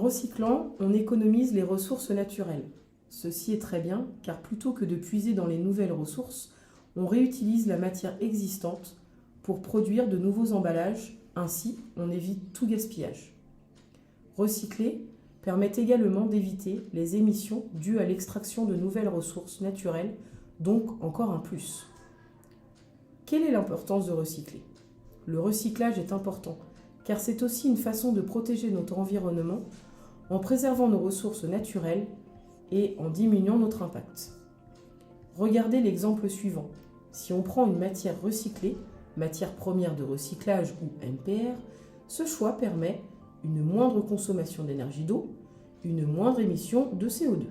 recyclant, on économise les ressources naturelles. Ceci est très bien, car plutôt que de puiser dans les nouvelles ressources, on réutilise la matière existante pour produire de nouveaux emballages, ainsi on évite tout gaspillage. Recycler permet également d'éviter les émissions dues à l'extraction de nouvelles ressources naturelles, donc encore un plus. Quelle est l'importance de recycler ? Le recyclage est important, car c'est aussi une façon de protéger notre environnement en préservant nos ressources naturelles et en diminuant notre impact. Regardez l'exemple suivant. Si on prend une matière recyclée, matière première de recyclage ou MPR, ce choix permet une moindre consommation d'énergie d'eau, une moindre émission de CO2.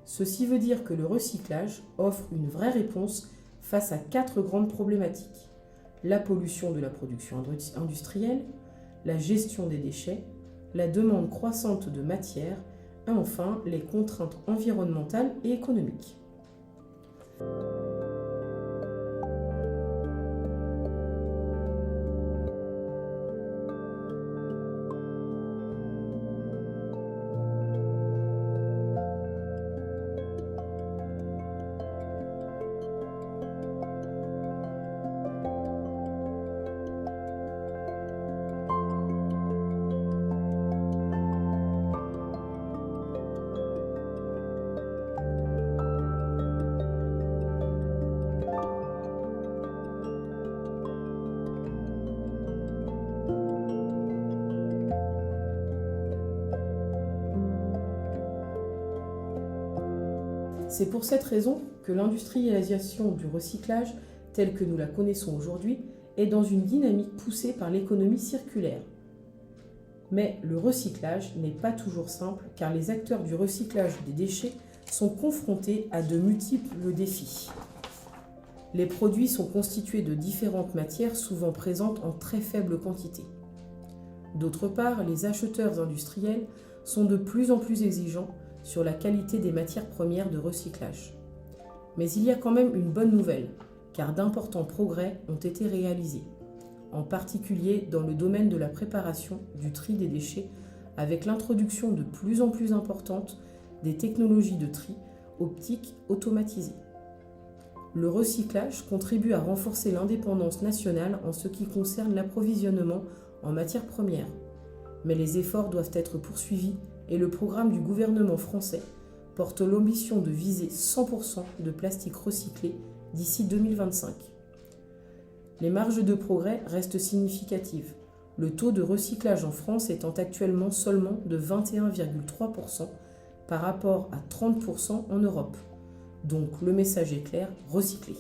Ceci veut dire que le recyclage offre une vraie réponse face à 4 grandes problématiques. La pollution de la production industrielle, la gestion des déchets, la demande croissante de matière et enfin les contraintes environnementales et économiques. C'est pour cette raison que l'industrialisation du recyclage, telle que nous la connaissons aujourd'hui, est dans une dynamique poussée par l'économie circulaire. Mais le recyclage n'est pas toujours simple car les acteurs du recyclage des déchets sont confrontés à de multiples défis. Les produits sont constitués de différentes matières souvent présentes en très faible quantité. D'autre part, les acheteurs industriels sont de plus en plus exigeants sur la qualité des matières premières de recyclage. Mais il y a quand même une bonne nouvelle, car d'importants progrès ont été réalisés, en particulier dans le domaine de la préparation du tri des déchets, avec l'introduction de plus en plus importante des technologies de tri optique automatisées. Le recyclage contribue à renforcer l'indépendance nationale en ce qui concerne l'approvisionnement en matières premières. Mais les efforts doivent être poursuivis et le programme du gouvernement français porte l'ambition de viser 100% de plastique recyclé d'ici 2025. Les marges de progrès restent significatives, le taux de recyclage en France étant actuellement seulement de 21,3% par rapport à 30% en Europe. Donc le message est clair, recycler.